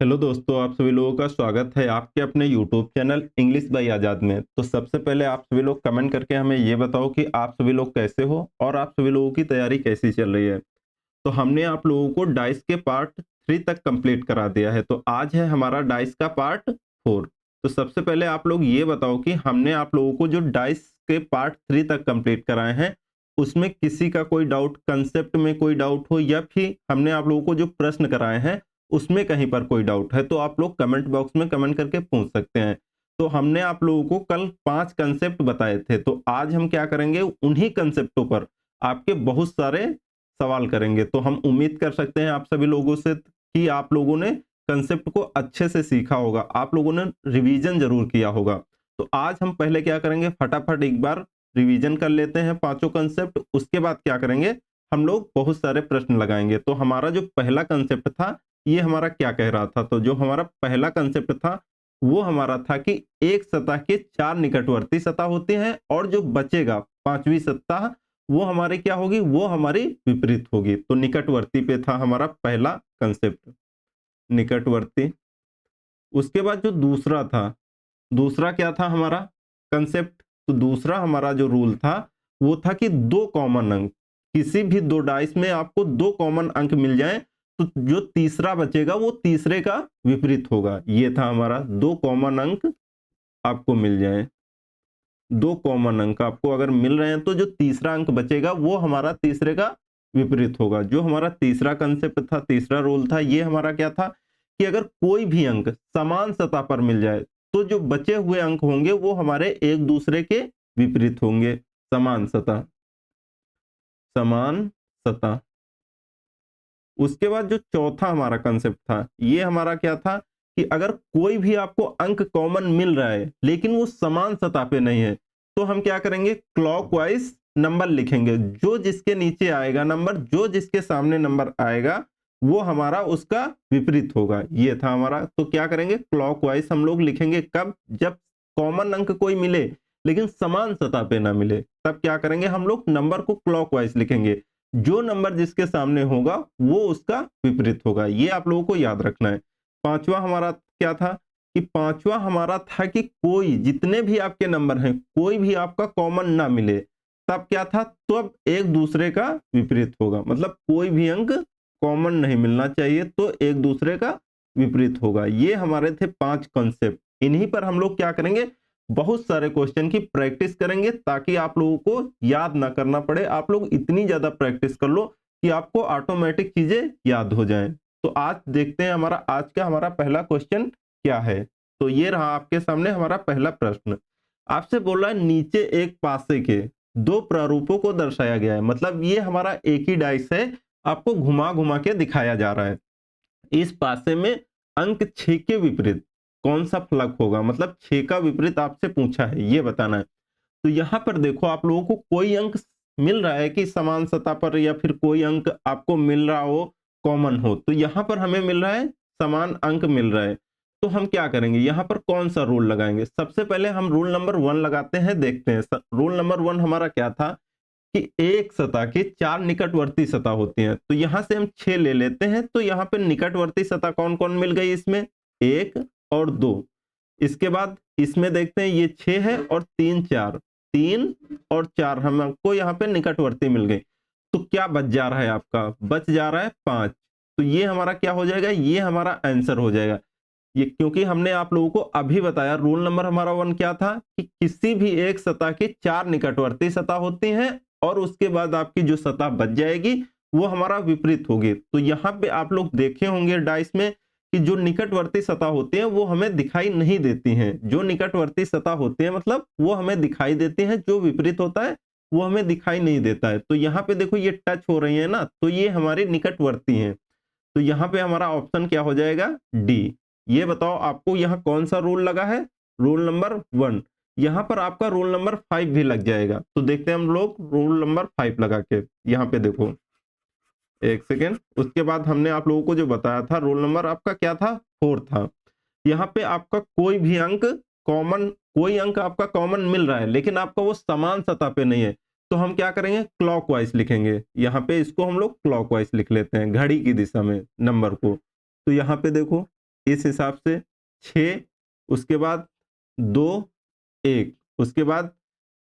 Hello दोस्तों, आप सभी लोगों का स्वागत है आपके अपने यूट्यूब चैनल इंग्लिश बाय आज़ाद में। तो सबसे पहले आप सभी लोग कमेंट करके हमें ये बताओ कि आप सभी लोग कैसे हो और आप सभी लोगों की तैयारी कैसी चल रही है। तो हमने आप लोगों को डाइस के पार्ट 3 तक कंप्लीट करा दिया है। तो आज है हमारा डाइस का पार्ट 4। तो सबसे पहले आप लोग ये बताओ कि हमने आप लोगों को जो डाइस के पार्ट 3 तक कंप्लीट कराए हैं, उसमें किसी का कोई डाउट, कंसेप्ट में कोई डाउट हो या फिर हमने आप लोगों को जो प्रश्न कराए हैं, उसमें कहीं पर कोई डाउट है तो आप लोग कमेंट बॉक्स में कमेंट करके पूछ सकते हैं। तो हमने आप लोगों को कल 5 कंसेप्ट बताए थे, तो आज हम क्या करेंगे, उन्हीं कंसेप्टों पर आपके बहुत सारे सवाल करेंगे। तो हम उम्मीद कर सकते हैं आप सभी लोगों से कि आप लोगों ने कंसेप्ट को अच्छे से सीखा होगा, आप लोगों ने रिवीजन ज़रूर किया होगा। तो आज हम पहले क्या करेंगे, फटाफट एक बार रिवीजन कर लेते हैं पाँचों कंसेप्ट, उसके बाद क्या करेंगे, हम लोग बहुत सारे प्रश्न लगाएँगे। तो हमारा जो पहला कंसेप्ट था, ये हमारा क्या कह रहा था? तो जो हमारा पहला कंसेप्ट था, वो हमारा था कि एक सतह के 4 निकटवर्ती सतह होते हैं और जो बचेगा 5वीं सतह वो हमारी क्या होगी, वो हमारी विपरीत होगी। तो निकटवर्ती पे था हमारा पहला कंसेप्ट, निकटवर्ती। उसके बाद जो दूसरा था, दूसरा क्या था हमारा कंसेप्ट? तो दूसरा हमारा जो रूल था, वो था कि 2 कॉमन अंक, किसी भी 2 डाइस में आपको 2 कॉमन अंक मिल जाएँ, तो जो तीसरा बचेगा वो तीसरे का विपरीत होगा। ये था हमारा 2 कॉमन अंक आपको मिल जाएँ। 2 कॉमन अंक आपको अगर मिल रहे हैं तो जो तीसरा अंक बचेगा वो हमारा तीसरे का विपरीत होगा। जो हमारा तीसरा कंसेप्ट था, तीसरा रूल था, ये हमारा क्या था कि अगर कोई भी अंक समान सतह पर मिल जाए तो जो बचे हुए अंक होंगे वो हमारे एक दूसरे के विपरीत होंगे। समान सतह, समान सतह। उसके बाद जो चौथा हमारा कंसेप्ट था, ये हमारा क्या था कि अगर कोई भी आपको अंक कॉमन मिल रहा है, लेकिन वो समान सतह पे नहीं है, तो हम क्या करेंगे, क्लॉकवाइज नंबर लिखेंगे। जो जिसके नीचे आएगा नंबर, जो जिसके सामने नंबर आएगा, वो हमारा उसका विपरीत होगा। ये था हमारा। तो क्या करेंगे, क्लॉकवाइज हम लोग लिखेंगे कब, जब कॉमन अंक कोई मिले, लेकिन समान सतह पे ना मिले, तब क्या करेंगे, हम लोग नंबर को क्लॉकवाइज लिखेंगे। जो नंबर जिसके सामने होगा वो उसका विपरीत होगा। ये आप लोगों को याद रखना है। पांचवा हमारा क्या था कि पांचवा हमारा था कि कोई, जितने भी आपके नंबर हैं, कोई भी आपका कॉमन ना मिले, तब क्या था, तब एक दूसरे का विपरीत होगा। मतलब कोई भी अंक कॉमन नहीं मिलना चाहिए तो एक दूसरे का विपरीत होगा। ये हमारे थे 5 कॉन्सेप्ट। इन्हीं पर हम लोग क्या करेंगे, बहुत सारे क्वेश्चन की प्रैक्टिस करेंगे ताकि आप लोगों को याद ना करना पड़े। आप लोग इतनी ज़्यादा प्रैक्टिस कर लो कि आपको ऑटोमेटिक चीज़ें याद हो जाएँ। तो आज देखते हैं हमारा आज का हमारा पहला क्वेश्चन क्या है। तो ये रहा आपके सामने हमारा पहला प्रश्न। आपसे बोल रहा है नीचे एक पासे के 2 प्रारूपों को दर्शाया गया है। मतलब ये हमारा एक ही डाइस है, आपको घुमा-घुमा के दिखाया जा रहा है। इस पासे में अंक 6 के विपरीत कौन सा फलक होगा, मतलब 6 का विपरीत आपसे पूछा है, ये बताना है। तो यहाँ पर देखो आप लोगों को कोई अंक मिल रहा है कि समान सतह पर, या फिर कोई अंक आपको मिल रहा हो कॉमन हो। तो यहाँ पर हमें मिल रहा है समान अंक मिल रहा है। तो हम क्या करेंगे, यहाँ पर कौन सा रूल लगाएंगे? सबसे पहले हम रूल नंबर 1 लगाते हैं, देखते हैं। रूल नंबर 1 हमारा क्या था कि एक सतह की 4 निकटवर्ती सतह होती हैं। तो यहाँ से हम 6 ले लेते हैं। तो यहाँ पे निकटवर्ती सतह कौन-कौन मिल गई इसमें? 1 और 2। इसके बाद इसमें देखते हैं, ये 6 है और 3 4, 3 और 4 हमको यहाँ पे निकटवर्ती मिल गई। तो क्या बच जा रहा है आपका? बच जा रहा है 5। तो ये हमारा क्या हो जाएगा? ये हमारा आंसर हो जाएगा। ये क्योंकि हमने आप लोगों को अभी बताया, रूल नंबर हमारा 1 क्या था कि किसी भी एक सतह की 4 निकटवर्ती सतह होती हैं और उसके बाद आपकी जो सतह बच जाएगी वो हमारा विपरीत होगी। तो यहाँ पे आप लोग देखे होंगे डाइस में कि जो निकटवर्ती सतह होती हैं वो हमें दिखाई नहीं देती हैं। जो निकटवर्ती सतह होती है मतलब वो हमें दिखाई देती हैं, जो विपरीत होता है वो हमें दिखाई नहीं देता है। तो यहाँ पे देखो ये टच हो रही है ना, तो ये हमारी निकटवर्ती हैं। तो यहाँ पे हमारा ऑप्शन क्या हो जाएगा? डी। ये बताओ आपको यहाँ कौन सा रूल लगा है? Rule number 1। यहाँ पर आपका रूल नंबर 5 भी लग जाएगा। तो देखते हैं हम लोग रूल नंबर 5 लगा के। यहाँ पे देखो, एक सेकेंड। उसके बाद हमने आप लोगों को जो बताया था, रूल नंबर आपका क्या था? 4 था। यहाँ पे आपका कोई भी अंक कॉमन, कोई अंक आपका कॉमन मिल रहा है लेकिन आपका वो समान सतह पे नहीं है, तो हम क्या करेंगे, क्लॉकवाइज लिखेंगे। यहाँ पे इसको हम लोग क्लॉकवाइज लिख लेते हैं, घड़ी की दिशा में नंबर को। तो यहाँ पे देखो इस हिसाब से 6, उसके बाद 2, 1, उसके बाद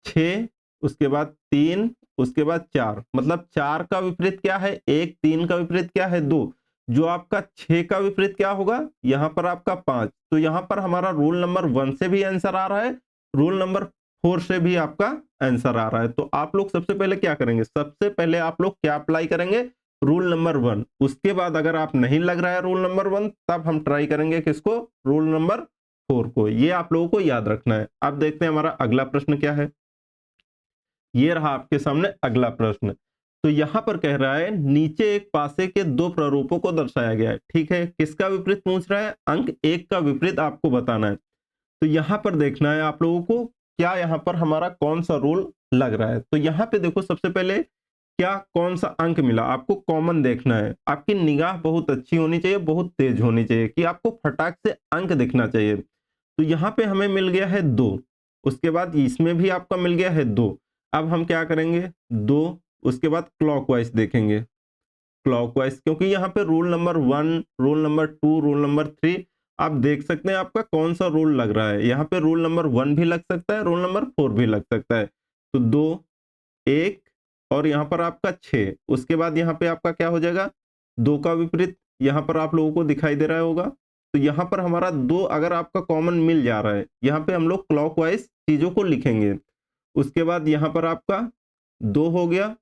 6, उसके बाद 3, उसके बाद 4, मतलब 4 का विपरीत क्या है 1, 3 का विपरीत क्या है 2, जो आपका 6 का विपरीत क्या होगा यहाँ पर आपका 5। तो यहाँ पर हमारा रूल नंबर 1 से भी आंसर आ रहा है, रूल नंबर 4 से भी आपका आंसर आ रहा है। तो आप लोग सबसे पहले क्या करेंगे, सबसे पहले आप लोग क्या अप्लाई करेंगे, रूल नंबर 1। उसके बाद अगर आप नहीं लग रहा है रूल नंबर 1, तब हम ट्राई करेंगे किसको, रूल नंबर 4 को। ये आप लोगों को याद रखना है। अब देखते हैं हमारा अगला प्रश्न क्या है। ये रहा आपके सामने अगला प्रश्न। तो यहां पर कह रहा है नीचे एक पासे के दो प्रारूपों को दर्शाया गया है। ठीक है, किसका विपरीत पूछ रहा है, अंक 1 का विपरीत आपको बताना है। तो यहां पर देखना है आप लोगों को क्या यहां पर हमारा कौन सा रूल लग रहा है। तो यहां पे देखो सबसे पहले क्या कौन सा अंक मिला, आपको कॉमन देखना है। आपकी निगाह बहुत अच्छी होनी चाहिए, बहुत तेज होनी चाहिए कि आपको फटाक से अंक दिखना चाहिए। तो यहाँ पे हमें मिल गया है 2, उसके बाद इसमें भी आपका मिल गया है 2। अब हम क्या करेंगे 2, उसके बाद क्लॉकवाइज देखेंगे, क्लॉकवाइज, क्योंकि यहाँ पे rule number 1, rule number 2, rule number 3 आप देख सकते हैं आपका कौन सा रूल लग रहा है। यहाँ पे रूल नंबर 1 भी लग सकता है, रूल नंबर 4 भी लग सकता है। तो 2, 1 और यहाँ पर आपका 6, उसके बाद यहाँ पे आपका क्या हो जाएगा 2 का विपरीत, यहाँ पर आप लोगों को दिखाई दे रहा होगा। तो यहाँ पर हमारा 2 अगर आपका कॉमन मिल जा रहा है, यहाँ पे हम लोग क्लॉकवाइज चीजों को लिखेंगे। उसके बाद यहाँ पर आपका 2 हो गया,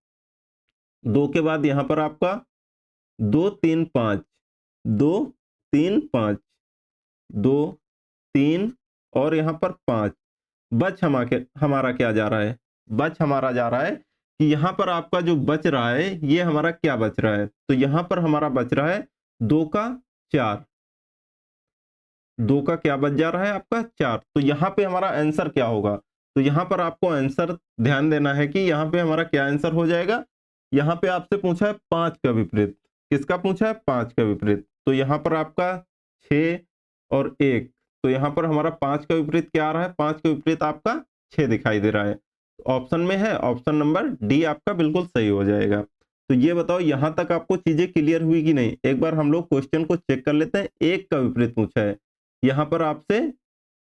2 के बाद यहाँ पर आपका 2, 3, 5, 2, 3, 5, 2, 3 और यहाँ पर 5। बच हमारा क्या जा रहा है, बच हमारा जा रहा है कि यहाँ पर आपका जो बच रहा है ये हमारा क्या बच रहा है। तो यहाँ पर हमारा बच रहा है 2 का 4, 2 का क्या बच जा रहा है आपका 4। तो यहाँ पे हमारा आंसर क्या होगा, तो यहाँ पर आपको आंसर ध्यान देना है कि यहाँ पे हमारा क्या आंसर हो जाएगा। यहाँ पे आपसे पूछा है 5 का विपरीत, किसका पूछा है 5 का विपरीत। तो यहाँ पर आपका 6 और 1, तो यहाँ पर हमारा 5 का विपरीत क्या आ रहा है, 5 का विपरीत आपका 6 दिखाई दे रहा है। ऑप्शन में है ऑप्शन नंबर डी आपका बिल्कुल सही हो जाएगा। तो ये बताओ यहाँ तक आपको चीजें क्लियर हुई कि नहीं। एक बार हम लोग क्वेश्चन को चेक कर लेते हैं। 1 का विपरीत पूछा है, यहाँ पर आपसे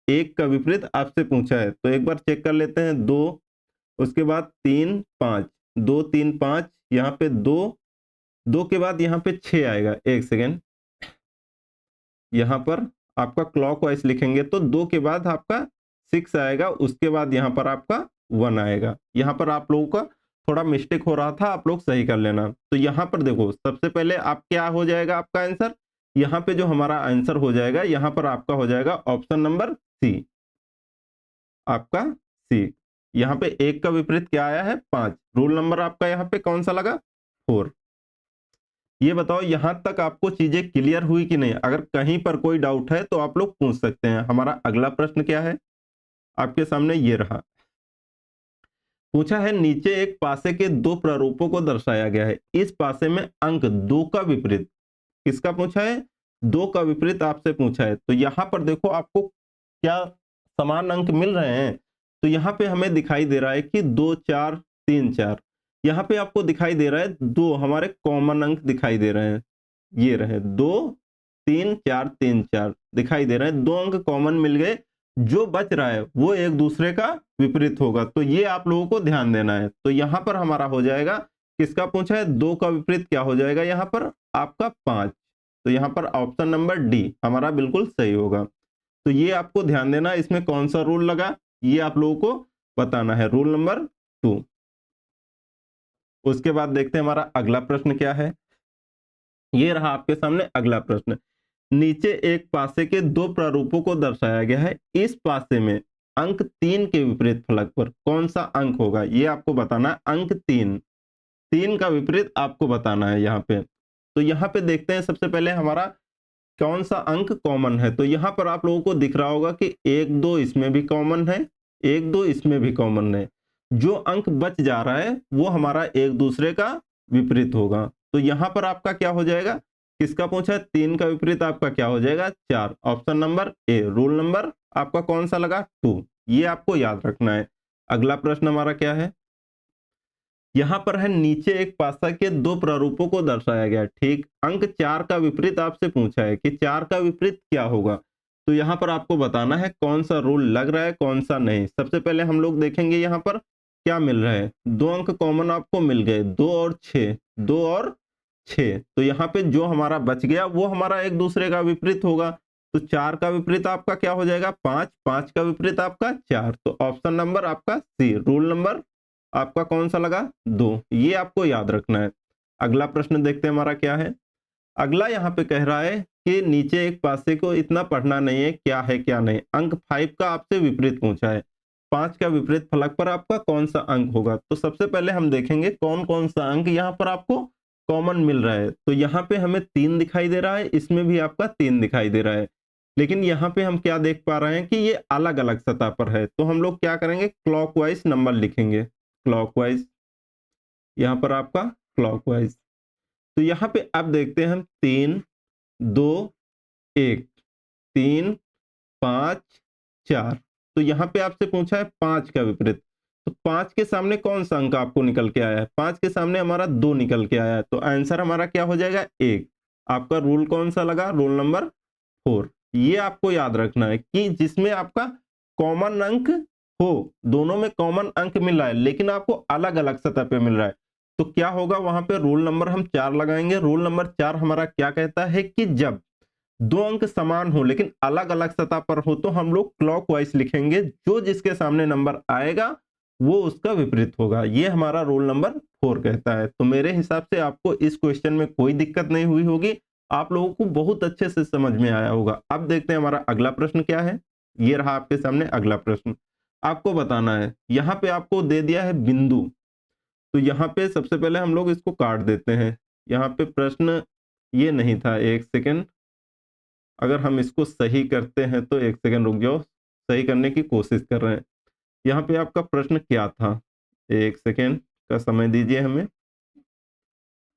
1 का विपरीत आपसे पूछा है, तो एक बार चेक कर लेते हैं। 2, उसके बाद 3, 5, 2, 3, 5, यहाँ पे 2, 2 के बाद यहाँ पे 6 आएगा। एक सेकेंड, यहाँ पर आपका क्लॉकवाइज लिखेंगे तो 2 के बाद आपका 6 आएगा, उसके बाद यहाँ पर आपका 1 आएगा। यहाँ पर आप लोगों का थोड़ा मिस्टेक हो रहा था, आप लोग सही कर लेना। तो यहाँ पर देखो सबसे पहले आप क्या हो जाएगा आपका आंसर, यहाँ पे जो हमारा आंसर हो जाएगा यहाँ पर आपका हो जाएगा ऑप्शन नंबर सी, आपका सी। यहाँ पे 1 का विपरीत क्या आया है 5, रूल नंबर आपका यहाँ पे कौन सा लगा 4। ये बताओ यहाँ तक आपको चीजें क्लियर हुई कि नहीं। अगर कहीं पर कोई डाउट है तो आप लोग पूछ सकते हैं। हमारा अगला प्रश्न क्या है आपके सामने, ये रहा। पूछा है नीचे एक पासे के दो प्रारूपों को दर्शाया गया है, इस पासे में अंक 2 का विपरीत, किसका पूछा है 2 का विपरीत आपसे पूछा है। तो यहाँ पर देखो आपको क्या समान अंक मिल रहे हैं। तो यहाँ पे हमें दिखाई दे रहा है कि 2, 4, 3, 4, यहाँ पे आपको दिखाई दे रहा है 2 हमारे कॉमन अंक दिखाई दे रहे हैं। ये रहे 2, 3, 4, 3, 4 दिखाई दे रहे हैं, 2 अंक कॉमन मिल गए। जो बच रहा है वो एक दूसरे का विपरीत होगा, तो ये आप लोगों को ध्यान देना है। तो यहाँ पर हमारा हो जाएगा, किसका पूछा है 2 का विपरीत क्या हो जाएगा यहाँ पर आपका 5। तो यहाँ पर ऑप्शन नंबर डी हमारा बिल्कुल सही होगा। तो ये आपको ध्यान देना, इसमें कौन सा रूल लगा ये आप लोगों को बताना है, रूल नंबर 2। उसके बाद देखते हैं हमारा अगला प्रश्न क्या है। ये रहा आपके सामने अगला प्रश्न। नीचे एक पासे के दो प्रारूपों को दर्शाया गया है, इस पासे में अंक 3 के विपरीत फलक पर कौन सा अंक होगा ये आपको बताना है। अंक 3, 3 का विपरीत आपको बताना है यहाँ पे। तो यहाँ पे देखते हैं सबसे पहले हमारा कौन सा अंक कॉमन है। तो यहाँ पर आप लोगों को दिख रहा होगा कि 1, 2 इसमें भी कॉमन है, 1, 2 इसमें भी कॉमन है। जो अंक बच जा रहा है वो हमारा एक दूसरे का विपरीत होगा। तो यहाँ पर आपका क्या हो जाएगा, किसका पूछा है 3 का विपरीत आपका क्या हो जाएगा 4। Option number A, rule number आपका कौन सा लगा 2। ये आपको याद रखना है। अगला प्रश्न हमारा क्या है, यहाँ पर है नीचे एक पासा के दो प्रारूपों को दर्शाया गया। ठीक, अंक 4 का विपरीत आपसे पूछा है कि 4 का विपरीत क्या होगा। तो यहाँ पर आपको बताना है कौन सा रूल लग रहा है कौन सा नहीं। सबसे पहले हम लोग देखेंगे यहाँ पर क्या मिल रहा है। 2 अंक कॉमन आपको मिल गए, 2 और 6, 2 और 6। तो यहाँ पे जो हमारा बच गया वो हमारा एक दूसरे का विपरीत होगा। तो 4 का विपरीत आपका क्या हो जाएगा, 5, 5 का विपरीत आपका 4। तो ऑप्शन नंबर आपका सी, रूल नंबर आपका कौन सा लगा, 2। ये आपको याद रखना है। अगला प्रश्न देखते हैं हमारा क्या है। अगला यहाँ पे कह रहा है कि नीचे एक पासे को इतना पढ़ना नहीं है क्या नहीं। अंक 5 का आपसे विपरीत पूछा है। 5 का विपरीत फलक पर आपका कौन सा अंक होगा। तो सबसे पहले हम देखेंगे कौन कौन सा अंक यहाँ पर आपको कॉमन मिल रहा है। तो यहाँ पे हमें 3 दिखाई दे रहा है, इसमें भी आपका 3 दिखाई दे रहा है। लेकिन यहाँ पे हम क्या देख पा रहे हैं कि ये अलग अलग सतह पर है। तो हम लोग क्या करेंगे, क्लॉकवाइज नंबर लिखेंगे। क्लॉकवाइज, यहाँ पर आपका क्लॉकवाइज। तो यहाँ पे अब देखते हैं हम 3, 2, 1, 3, 5, 4। तो यहाँ पे आपसे पूछा है 5 का विपरीत। तो 5 के सामने कौन सा अंक आपको निकल के आया है, 5 के सामने हमारा 2 निकल के आया है। तो आंसर हमारा क्या हो जाएगा, 1। आपका रूल कौन सा लगा, रूल नंबर 4। ये आपको याद रखना है कि जिसमें आपका कॉमन अंक हो, दोनों में कॉमन अंक मिल रहा है लेकिन आपको अलग अलग सतह पे मिल रहा है, तो क्या होगा वहां पे रूल नंबर हम 4 लगाएंगे। रूल नंबर 4 हमारा क्या कहता है कि जब 2 अंक समान हो लेकिन अलग अलग सतह पर हो तो हम लोग क्लॉकवाइज लिखेंगे। जो जिसके सामने नंबर आएगा वो उसका विपरीत होगा। ये हमारा रूल नंबर 4 कहता है। तो मेरे हिसाब से आपको इस क्वेश्चन में कोई दिक्कत नहीं हुई होगी, आप लोगों को बहुत अच्छे से समझ में आया होगा। अब देखते हैं हमारा अगला प्रश्न क्या है। ये रहा आपके सामने अगला प्रश्न। आपको बताना है, यहाँ पे आपको दे दिया है बिंदु। तो यहाँ पे सबसे पहले हम लोग इसको काट देते हैं। यहाँ पे प्रश्न ये नहीं था, एक सेकेंड। अगर हम इसको सही करते हैं तो एक सेकेंड रुक जाओ, सही करने की कोशिश कर रहे हैं। यहाँ पे आपका प्रश्न क्या था, एक सेकेंड का समय दीजिए हमें,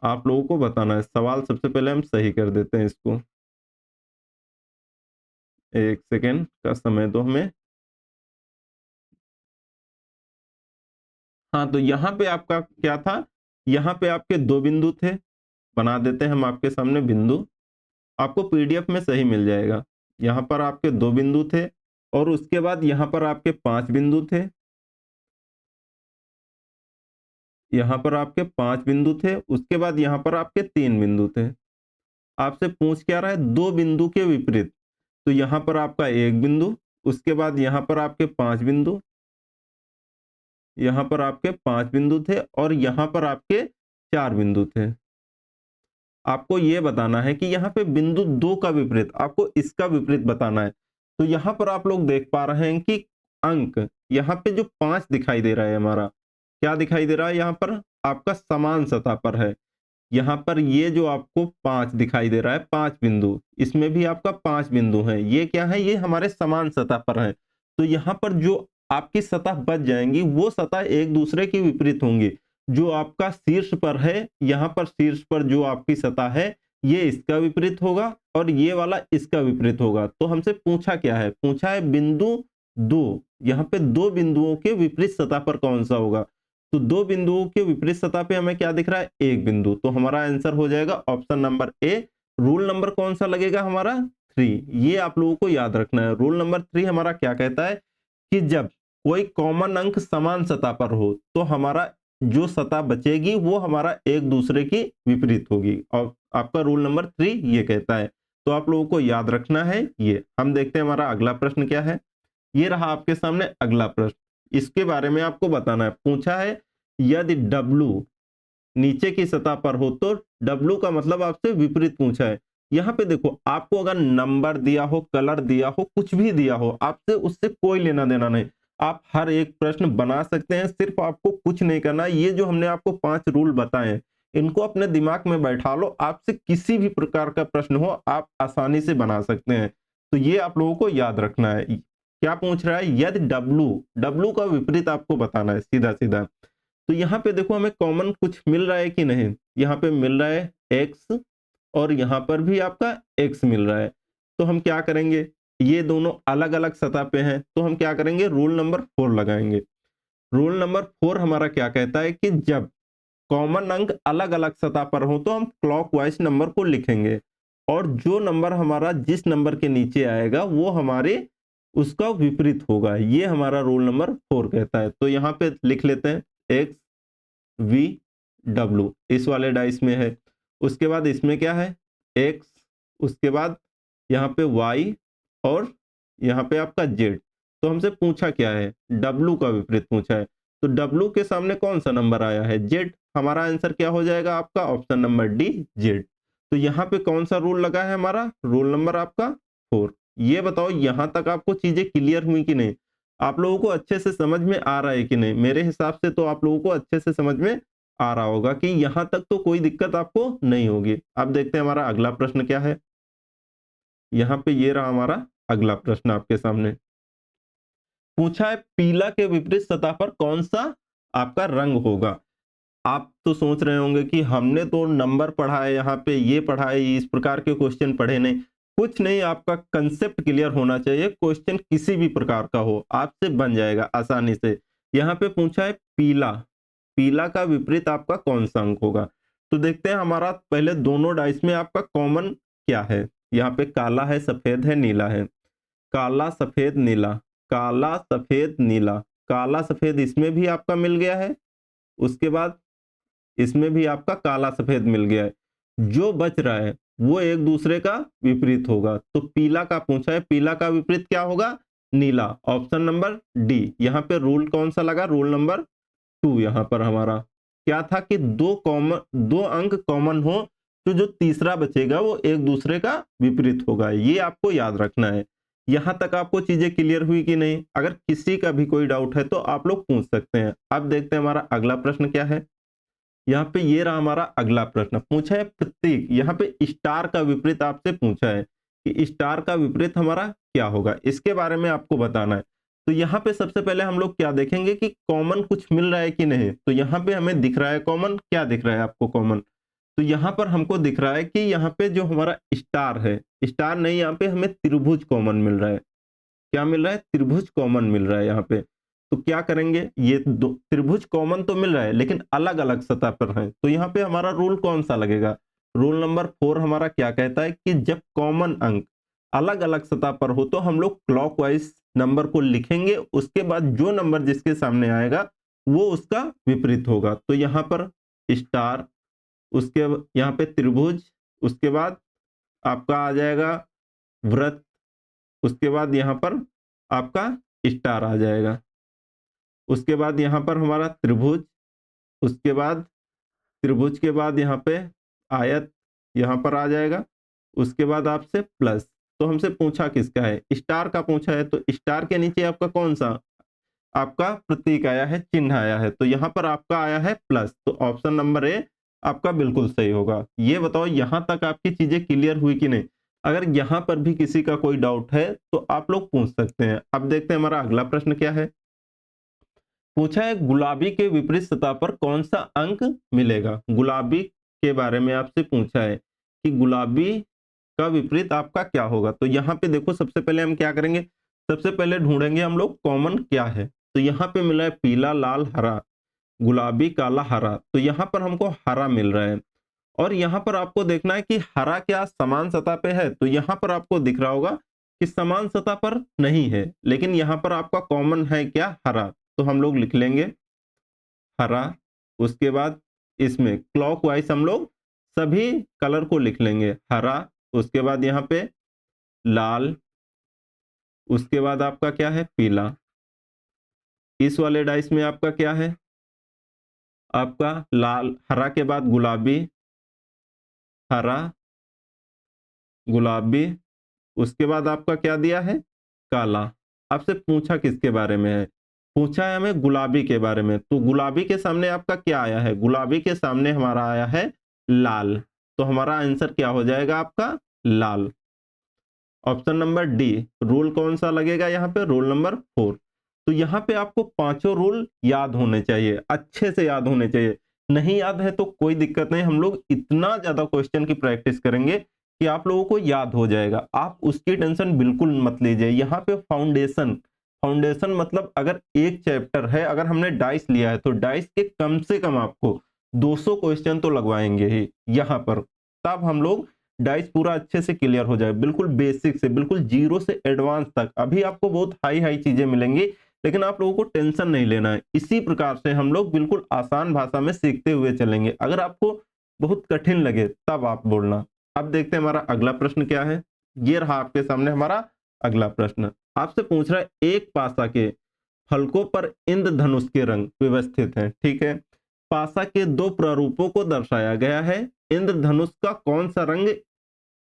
आप लोगों को बताना है। सवाल सबसे पहले हम सही कर देते हैं इसको, एक सेकेंड का समय दो हमें। हाँ, तो यहाँ पे आपका क्या था, यहाँ पे आपके 2 बिंदु थे। बना देते हैं हम आपके सामने बिंदु, आपको पीडीएफ में सही मिल जाएगा। यहाँ पर आपके 2 बिंदु थे और उसके बाद यहाँ पर आपके 5 बिंदु थे। यहाँ पर आपके 5 बिंदु थे, उसके बाद यहाँ पर आपके 3 बिंदु थे। आपसे पूछ क्या रहा है, 2 बिंदु के विपरीत। तो यहाँ पर आपका 1 बिंदु, उसके बाद यहाँ पर आपके 5 बिंदु, यहाँ पर आपके 5 बिंदु थे और यहाँ पर आपके 4 बिंदु थे। आपको ये बताना है कि यहाँ पे बिंदु 2 का विपरीत, आपको इसका विपरीत बताना है। तो यहाँ पर आप लोग देख पा रहे हैं कि अंक यहाँ पे जो 5 दिखाई दे रहा है हमारा, क्या दिखाई दे रहा है यहाँ पर, आपका समान सतह पर है। यहाँ पर ये जो आपको 5 दिखाई दे रहा है, 5 बिंदु, इसमें भी आपका 5 बिंदु है। ये क्या है, ये हमारे समान सतह पर है। तो यहाँ पर जो आपकी सतह बच जाएंगी वो सतह एक दूसरे के विपरीत होंगी। जो आपका शीर्ष पर है, यहाँ पर शीर्ष पर जो आपकी सतह है ये इसका विपरीत होगा और ये वाला इसका विपरीत होगा। तो हमसे पूछा क्या है, पूछा है बिंदु 2, यहाँ पे 2 बिंदुओं के विपरीत सतह पर कौन सा होगा। तो 2 बिंदुओं के विपरीत सतह पे हमें क्या दिख रहा है, 1 बिंदु। तो हमारा आंसर हो जाएगा option number A. Rule number कौन सा लगेगा हमारा, 3। ये आप लोगों को याद रखना है। रूल नंबर 3 हमारा क्या कहता है कि जब कोई कॉमन अंक समान सतह पर हो तो हमारा जो सतह बचेगी वो हमारा एक दूसरे की विपरीत होगी। और आपका रूल नंबर 3 ये कहता है। तो आप लोगों को याद रखना है ये। हम देखते हैं हमारा अगला प्रश्न क्या है। ये रहा आपके सामने अगला प्रश्न। इसके बारे में आपको बताना है। पूछा है यदि W नीचे की सतह पर हो तो W का मतलब आपसे विपरीत पूछा है। यहाँ पे देखो, आपको अगर नंबर दिया हो, कलर दिया हो, कुछ भी दिया हो, आपसे उससे कोई लेना देना नहीं। आप हर एक प्रश्न बना सकते हैं, सिर्फ आपको कुछ नहीं करना। ये जो हमने आपको 5 रूल बताए हैं इनको अपने दिमाग में बैठा लो। आपसे किसी भी प्रकार का प्रश्न हो आप आसानी से बना सकते हैं। तो ये आप लोगों को याद रखना है। क्या पूछ रहा है, यदि W का विपरीत आपको बताना है सीधा सीधा। तो यहाँ पे देखो हमें कॉमन कुछ मिल रहा है कि नहीं। यहाँ पे मिल रहा है x और यहाँ पर भी आपका x मिल रहा है। तो हम क्या करेंगे, ये दोनों अलग अलग सतह पे हैं तो हम क्या करेंगे, रूल नंबर 4 लगाएंगे। रूल नंबर 4 हमारा क्या कहता है कि जब कॉमन अंक अलग अलग सतह पर हो तो हम क्लॉकवाइज नंबर को लिखेंगे, और जो नंबर हमारा जिस नंबर के नीचे आएगा वो हमारे उसका विपरीत होगा। ये हमारा रूल नंबर 4 कहता है। तो यहाँ पे लिख लेते हैं एक्स वी डब्ल्यू, इस वाले डाइस में है। उसके बाद इसमें क्या है एक्स, उसके बाद यहाँ पे वाई, और यहाँ पे आपका जेड। तो हमसे पूछा क्या है, डब्ल्यू का विपरीत पूछा है। तो डब्ल्यू के सामने कौन सा नंबर आया है, जेड। हमारा आंसर क्या हो जाएगा आपका, ऑप्शन नंबर डी जेड। तो यहाँ पे कौन सा रूल लगा है हमारा, रूल नंबर आपका 4। ये बताओ यहाँ तक आपको चीजें क्लियर हुई कि नहीं, आप लोगों को अच्छे से समझ में आ रहा है कि नहीं। मेरे हिसाब से तो आप लोगों को अच्छे से समझ में आ रहा होगा कि यहाँ तक तो कोई दिक्कत आपको नहीं होगी। अब देखते हैं हमारा अगला प्रश्न क्या है। यहाँ पे ये रहा हमारा अगला प्रश्न आपके सामने। पूछा है पीला के विपरीत सतह पर कौन सा आपका रंग होगा। आप तो सोच रहे होंगे कि हमने तो नंबर पढ़ा है, यहाँ पे ये पढ़ा है, इस प्रकार के क्वेश्चन पढ़े नहीं। कुछ नहीं, आपका कंसेप्ट क्लियर होना चाहिए। क्वेश्चन किसी भी प्रकार का हो आपसे बन जाएगा आसानी से। यहाँ पे पूछा है पीला, पीला का विपरीत आपका कौन सा अंक होगा। तो देखते हैं हमारा पहले दोनों डाइस में आपका कॉमन क्या है। यहाँ पे काला है, सफेद है, नीला है। काला सफेद नीला, काला सफेद नीला, काला सफेद इसमें भी आपका मिल गया है। उसके बाद इसमें भी आपका काला सफेद मिल गया है। जो बच रहा है वो एक दूसरे का विपरीत होगा। तो पीला का पूछा है, पीला का विपरीत क्या होगा, नीला। Option number D. यहाँ पे रूल कौन सा लगा, रूल नंबर 2। यहाँ पर हमारा क्या था कि दो अंक कॉमन हो तो जो तीसरा बचेगा वो एक दूसरे का विपरीत होगा। ये आपको याद रखना है। यहां तक आपको चीजें क्लियर हुई कि नहीं। अगर किसी का भी कोई डाउट है तो आप लोग पूछ सकते हैं। अब देखते हैं हमारा अगला प्रश्न क्या है। यहाँ पे ये रहा हमारा अगला प्रश्न। पूछा है प्रतीक, यहाँ पे स्टार का विपरीत आपसे पूछा है कि स्टार का विपरीत हमारा क्या होगा, इसके बारे में आपको बताना है। तो यहाँ पे सबसे पहले हम लोग क्या देखेंगे कि कॉमन कुछ मिल रहा है कि नहीं। तो यहाँ पे हमें दिख रहा है कॉमन, क्या दिख रहा है आपको कॉमन। तो यहाँ पर हमको दिख रहा है कि यहाँ पे जो हमारा स्टार है, स्टार नहीं, यहाँ पे हमें त्रिभुज कॉमन मिल रहा है। क्या मिल रहा है, त्रिभुज कॉमन मिल रहा है यहाँ पे। तो क्या करेंगे, ये दो त्रिभुज कॉमन तो मिल रहा है लेकिन अलग अलग सतह पर है। तो यहाँ पे हमारा रूल कौन सा लगेगा, रूल नंबर 4 हमारा क्या कहता है कि जब कॉमन अंक अलग अलग सतह पर हो तो हम लोग क्लॉकवाइज नंबर को लिखेंगे। उसके बाद जो नंबर जिसके सामने आएगा वो उसका विपरीत होगा। तो यहाँ पर स्टार, उसके यहाँ पे त्रिभुज, उसके बाद आपका आ जाएगा वृत्त, उसके बाद यहाँ पर आपका स्टार आ जाएगा। उसके बाद यहाँ पर हमारा त्रिभुज, उसके बाद त्रिभुज के बाद यहाँ पे आयत यहाँ पर आ जाएगा। उसके बाद आपसे प्लस। तो हमसे पूछा किसका है, स्टार का पूछा है। तो स्टार के नीचे आपका कौन सा आपका प्रतीक आया है, चिन्ह आया है। तो यहाँ पर आपका आया है प्लस। तो ऑप्शन नंबर ए आपका बिल्कुल सही होगा। ये बताओ यहाँ तक आपकी चीजें क्लियर हुई कि नहीं। अगर यहाँ पर भी किसी का कोई डाउट है तो आप लोग पूछ सकते हैं। अब देखते हैं हमारा अगला प्रश्न क्या है। पूछा है गुलाबी के विपरीत सतह पर कौन सा अंक मिलेगा। गुलाबी के बारे में आपसे पूछा है कि गुलाबी का विपरीत आपका क्या होगा। तो यहाँ पे देखो सबसे पहले हम क्या करेंगे, सबसे पहले ढूंढेंगे हम लोग कॉमन क्या है। तो यहाँ पे मिला है पीला, लाल, हरा, गुलाबी, काला, हरा। तो यहाँ पर हमको हरा मिल रहा है। और यहाँ पर आपको देखना है कि हरा क्या समान सतह पे है। तो यहाँ पर आपको दिख रहा होगा कि समान सतह पर नहीं है, लेकिन यहाँ पर आपका कॉमन है क्या, हरा। तो हम लोग लिख लेंगे हरा। उसके बाद इसमें क्लॉकवाइज हम लोग सभी कलर को लिख लेंगे, हरा। उसके बाद यहाँ पे लाल, उसके बाद आपका क्या है पीला। इस वाले डाइस में आपका क्या है, आपका लाल, हरा के बाद गुलाबी, हरा, गुलाबी। उसके बाद आपका क्या दिया है, काला। आपसे पूछा किसके बारे में है, पूछा है हमें गुलाबी के बारे में। तो गुलाबी के सामने आपका क्या आया है, गुलाबी के सामने हमारा आया है लाल। तो हमारा आंसर क्या हो जाएगा आपका लाल। Option number D. रूल कौन सा लगेगा यहाँ पे, रूल नंबर 4। तो यहाँ पे आपको पांचों रूल याद होने चाहिए, अच्छे से याद होने चाहिए। नहीं याद है तो कोई दिक्कत नहीं, हम लोग इतना ज्यादा क्वेश्चन की प्रैक्टिस करेंगे कि आप लोगों को याद हो जाएगा। आप उसकी टेंशन बिल्कुल मत लीजिए। यहाँ पे फाउंडेशन, फाउंडेशन मतलब अगर एक चैप्टर है, अगर हमने डाइस लिया है तो डाइस के कम से कम आपको 200 क्वेश्चन तो लगवाएंगे ही यहाँ पर, तब हम लोग डाइस पूरा अच्छे से क्लियर हो जाए, बिल्कुल बेसिक से, बिल्कुल जीरो से एडवांस तक। अभी आपको बहुत हाई हाई चीजें मिलेंगी, लेकिन आप लोगों को टेंशन नहीं लेना है। इसी प्रकार से हम लोग बिल्कुल आसान भाषा में सीखते हुए चलेंगे। अगर आपको बहुत कठिन लगे तब आप बोलना। अब देखते हैं हमारा अगला प्रश्न क्या है। ये रहा आपके सामने हमारा अगला प्रश्न। आपसे पूछ रहा है, एक पासा के फलकों पर इंद्रधनुष के रंग व्यवस्थित हैं। ठीक है, पासा के दो प्रारूपों को दर्शाया गया है, इंद्रधनुष का कौन सा रंग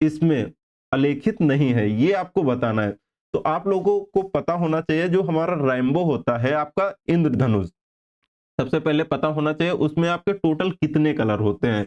इसमें अलेखित नहीं है, ये आपको बताना है। तो आप लोगों को पता होना चाहिए, जो हमारा रेनबो होता है आपका इंद्रधनुष, सबसे पहले पता होना चाहिए उसमें आपके टोटल कितने कलर होते हैं।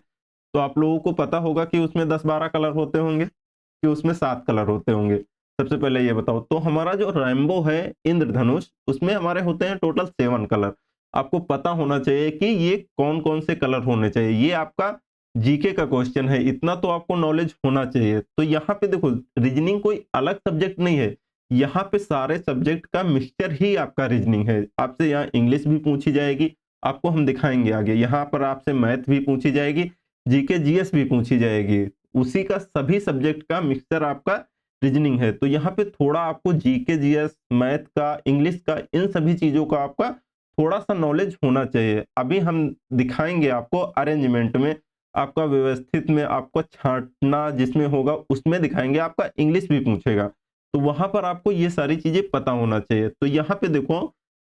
तो आप लोगों को पता होगा कि उसमें 10-12 कलर होते होंगे, कि उसमें 7 कलर होते होंगे। सबसे पहले ये बताओ, तो हमारा जो रेनबो है इंद्रधनुष, उसमें हमारे होते हैं टोटल 7 कलर। आपको पता होना चाहिए कि ये कौन कौन से कलर होने चाहिए। ये आपका जीके का क्वेश्चन है, इतना तो आपको नॉलेज होना चाहिए। तो यहाँ पे देखो, रीजनिंग कोई अलग सब्जेक्ट नहीं है, यहाँ पे सारे सब्जेक्ट का मिक्सचर ही आपका रीजनिंग है। आपसे यहाँ इंग्लिश भी पूछी जाएगी, आपको हम दिखाएंगे आगे। यहाँ पर आपसे मैथ भी पूछी जाएगी, जीके जीएस भी पूछी जाएगी, उसी का सभी सब्जेक्ट का मिक्सचर आपका रीजनिंग है। तो यहाँ पे थोड़ा आपको जीके जीएस, मैथ का, इंग्लिश का, इन सभी चीजों का आपका थोड़ा सा नॉलेज होना चाहिए। अभी हम दिखाएंगे आपको अरेंजमेंट में, आपका व्यवस्थित में, आपको छांटना जिसमें होगा उसमें दिखाएंगे, आपका इंग्लिश भी पूछेगा। तो वहां पर आपको ये सारी चीजें पता होना चाहिए। तो यहाँ पे देखो,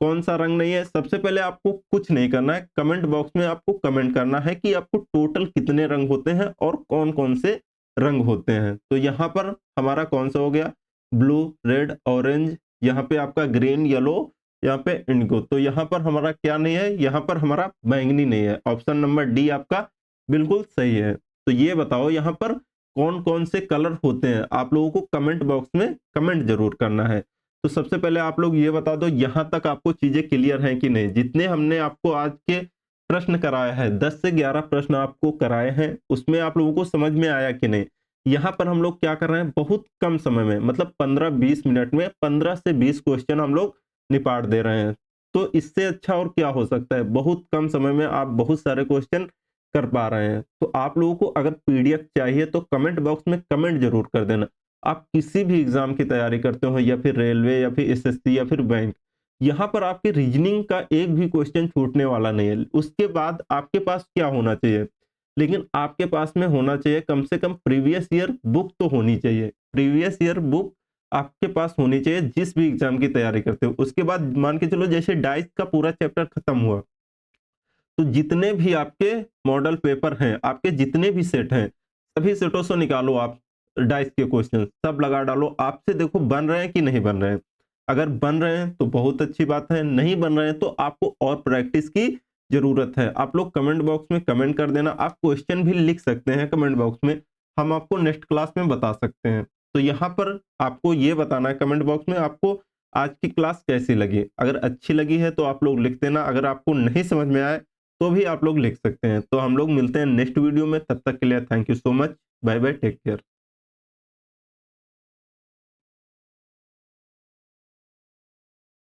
कौन सा रंग नहीं है। सबसे पहले आपको कुछ नहीं करना है, कमेंट बॉक्स में आपको कमेंट करना है कि आपको टोटल कितने रंग होते हैं और कौन कौन से रंग होते हैं। तो यहाँ पर हमारा कौन सा हो गया, ब्लू, रेड, ऑरेंज, यहाँ पे आपका ग्रीन, येलो, यहाँ पे इंडिगो। तो यहाँ पर हमारा क्या नहीं है, यहाँ पर हमारा बैंगनी नहीं है। ऑप्शन नंबर डी आपका बिल्कुल सही है। तो ये बताओ यहाँ पर कौन कौन से कलर होते हैं, आप लोगों को कमेंट बॉक्स में कमेंट जरूर करना है। तो सबसे पहले आप लोग ये बता दो, यहां तक आपको चीजें क्लियर हैं कि नहीं। जितने हमने आपको आज के प्रश्न कराया है, 10 से 11 प्रश्न आपको कराए हैं, उसमें आप लोगों को समझ में आया कि नहीं। यहाँ पर हम लोग क्या कर रहे हैं, बहुत कम समय में, मतलब 15-20 मिनट में 15 से 20 क्वेश्चन हम लोग निपाट दे रहे हैं। तो इससे अच्छा और क्या हो सकता है, बहुत कम समय में आप बहुत सारे क्वेश्चन कर पा रहे हैं। तो आप लोगों को अगर पीडीएफ चाहिए तो कमेंट बॉक्स में कमेंट जरूर कर देना। आप किसी भी एग्जाम की तैयारी करते हो, या फिर रेलवे, या फिर एसएससी, या फिर बैंक, यहाँ पर आपके रीजनिंग का एक भी क्वेश्चन छूटने वाला नहीं है। उसके बाद आपके पास क्या होना चाहिए, लेकिन आपके पास में होना चाहिए कम से कम प्रीवियस ईयर बुक तो होनी चाहिए। प्रीवियस ईयर बुक आपके पास होनी चाहिए जिस भी एग्जाम की तैयारी करते हो। उसके बाद मान के चलो, जैसे डाइस का पूरा चैप्टर खत्म हुआ, तो जितने भी आपके मॉडल पेपर हैं, आपके जितने भी सेट हैं, सभी सेटों से निकालो आप डाइस के क्वेश्चन, सब लगा डालो, आपसे देखो बन रहे हैं कि नहीं बन रहे हैं। अगर बन रहे हैं तो बहुत अच्छी बात है, नहीं बन रहे हैं तो आपको और प्रैक्टिस की जरूरत है। आप लोग कमेंट बॉक्स में कमेंट कर देना, आप क्वेश्चन भी लिख सकते हैं कमेंट बॉक्स में, हम आपको नेक्स्ट क्लास में बता सकते हैं। तो यहाँ पर आपको ये बताना है कमेंट बॉक्स में, आपको आज की क्लास कैसी लगी। अगर अच्छी लगी है तो आप लोग लिख देना, अगर आपको नहीं समझ में आए तो भी आप लोग लिख सकते हैं। तो हम लोग मिलते हैं नेक्स्ट वीडियो में, तब तक के लिए thank you so much, bye bye, take care.